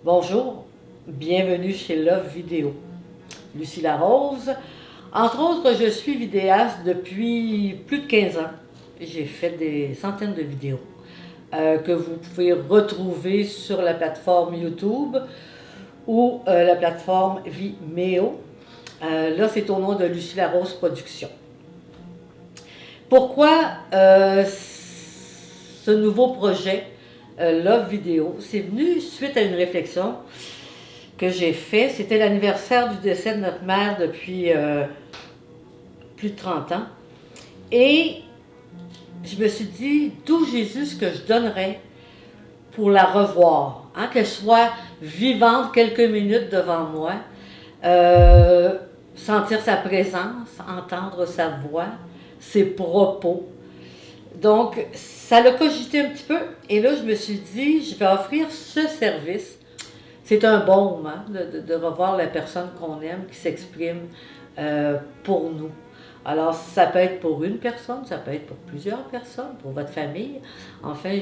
Bonjour, bienvenue chez Love Vidéo. Lucie Larose. Entre autres, je suis vidéaste depuis plus de 15 ans. J'ai fait des centaines de vidéos que vous pouvez retrouver sur la plateforme YouTube ou la plateforme Vimeo. Là, c'est au nom de Lucie Larose Productions. Pourquoi ce nouveau projet Love Vidéo? C'est venu suite à une réflexion que j'ai faite. C'était l'anniversaire du décès de notre mère depuis plus de 30 ans. Et je me suis dit, d'où Jésus, ce que je donnerais pour la revoir, hein, qu'elle soit vivante quelques minutes devant moi, sentir sa présence, entendre sa voix, ses propos. Donc, ça l'a cogité un petit peu, et là, je me suis dit, je vais offrir ce service. C'est un baume, hein, de revoir la personne qu'on aime qui s'exprime pour nous. Alors, ça peut être pour une personne, ça peut être pour plusieurs personnes, pour votre famille. Enfin,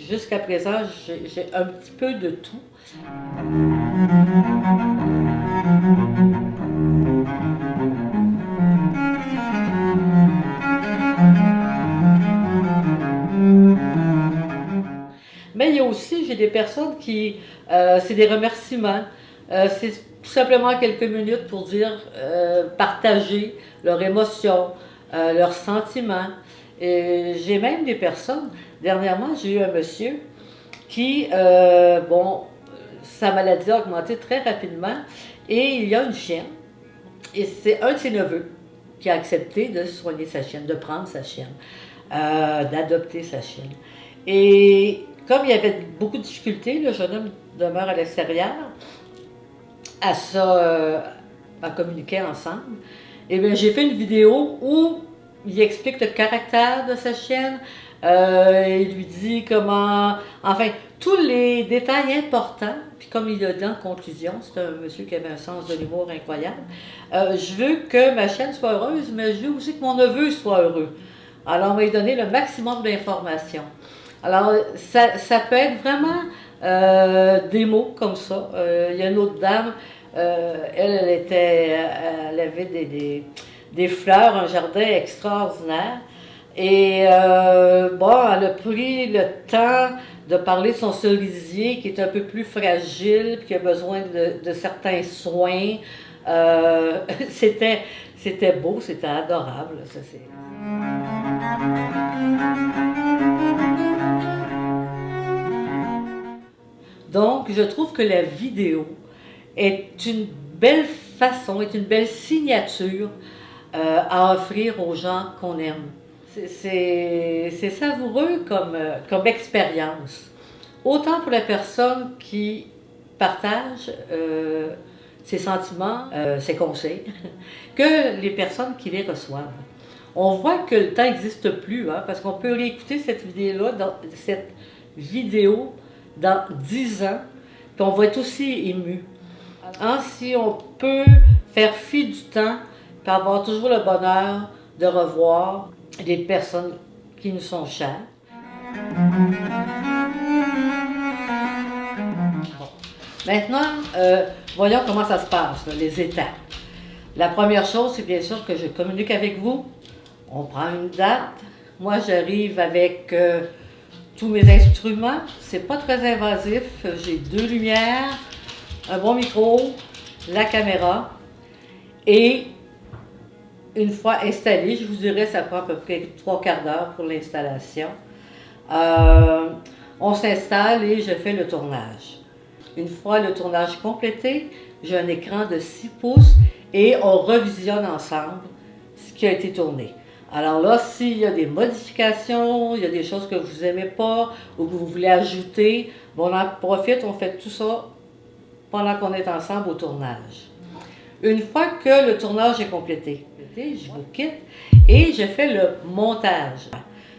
jusqu'à présent, j'ai un petit peu de tout. Mais il y a aussi, j'ai des personnes qui, c'est des remerciements. C'est tout simplement quelques minutes pour dire, partager leurs émotions, leurs sentiments. Et j'ai même des personnes, dernièrement, j'ai eu un monsieur qui, bon, sa maladie a augmenté très rapidement et il y a une chienne. Et c'est un de ses neveux qui a accepté de soigner sa chienne, de prendre sa chienne, d'adopter sa chienne. Et comme il y avait beaucoup de difficultés, le jeune homme demeure à l'extérieur, à ça, à communiquer ensemble. Et bien, j'ai fait une vidéo où il explique le caractère de sa chienne, il lui dit comment, enfin, tous les détails importants, puis comme il a dit en conclusion, c'est un monsieur qui avait un sens de l'humour incroyable, je veux que ma chienne soit heureuse, mais je veux aussi que mon neveu soit heureux. Alors, on va lui donner le maximum d'informations. Alors, ça peut être vraiment des mots comme ça. Il y a une autre dame, elle avait des fleurs, un jardin extraordinaire. Et bon, elle a pris le temps de parler de son cerisier qui est un peu plus fragile, qui a besoin de certains soins. C'était beau, c'était adorable. Ça, c'est... Donc, je trouve que la vidéo est une belle façon, est une belle signature à offrir aux gens qu'on aime. C'est savoureux comme expérience. Autant pour la personne qui partage ses sentiments, ses conseils, que les personnes qui les reçoivent. On voit que le temps n'existe plus, hein, parce qu'on peut réécouter cette vidéo dans 10 ans, puis on va être aussi ému. Hein, si on peut faire fi du temps, puis avoir toujours le bonheur de revoir des personnes qui nous sont chères. Bon. Maintenant, voyons comment ça se passe, là, les étapes. La première chose, c'est bien sûr que je communique avec vous. On prend une date. Moi, j'arrive avec tous mes instruments. C'est pas très invasif. J'ai 2 lumières, un bon micro, la caméra. Et une fois installé, je vous dirais, ça prend à peu près 3/4 d'heure pour l'installation. On s'installe et je fais le tournage. Une fois le tournage complété, j'ai un écran de 6 pouces et on revisionne ensemble ce qui a été tourné. Alors là, s'il y a des modifications, il y a des choses que vous n'aimez pas ou que vous voulez ajouter, bon, on en profite, on fait tout ça pendant qu'on est ensemble au tournage. Une fois que le tournage est complété, je vous quitte et je fais le montage.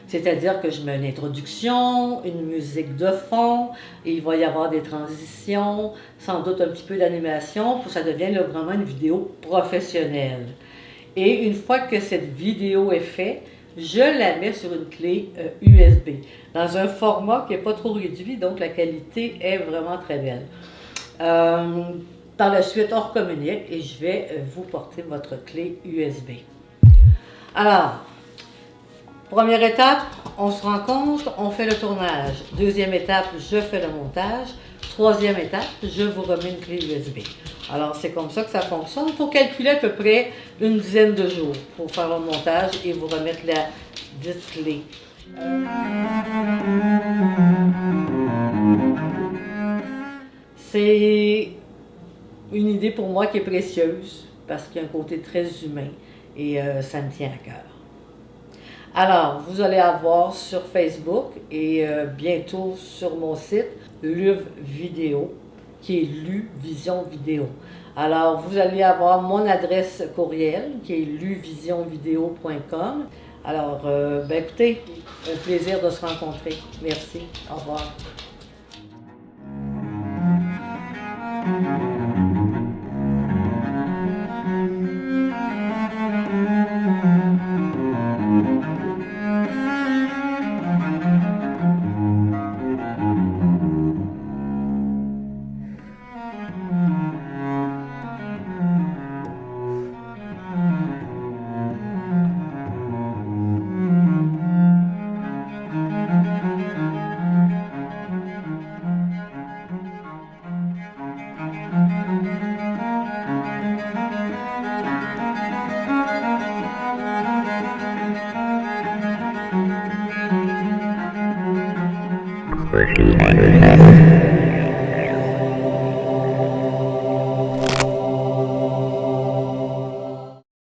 C'est-à-dire que je mets une introduction, une musique de fond, et il va y avoir des transitions, sans doute un petit peu d'animation, pour que ça devienne là, vraiment une vidéo professionnelle. Et une fois que cette vidéo est faite, je la mets sur une clé USB, dans un format qui n'est pas trop réduit, donc la qualité est vraiment très belle. Par la suite, on recommunique et je vais vous porter votre clé USB. Alors, première étape, on se rencontre, on fait le tournage. Deuxième étape, je fais le montage. Troisième étape, je vous remets une clé USB. Alors, c'est comme ça que ça fonctionne. Il faut calculer à peu près une dizaine de jours pour faire le montage et vous remettre la dite clé. C'est une idée pour moi qui est précieuse parce qu'il y a un côté très humain et ça me tient à cœur. Alors, vous allez avoir sur Facebook et bientôt sur mon site Luv Vidéo, qui est Lu Vision Vidéo. Alors, vous allez avoir mon adresse courriel qui est luvisionvideo.com. Alors, écoutez, un plaisir de se rencontrer. Merci. Au revoir. Pretty much.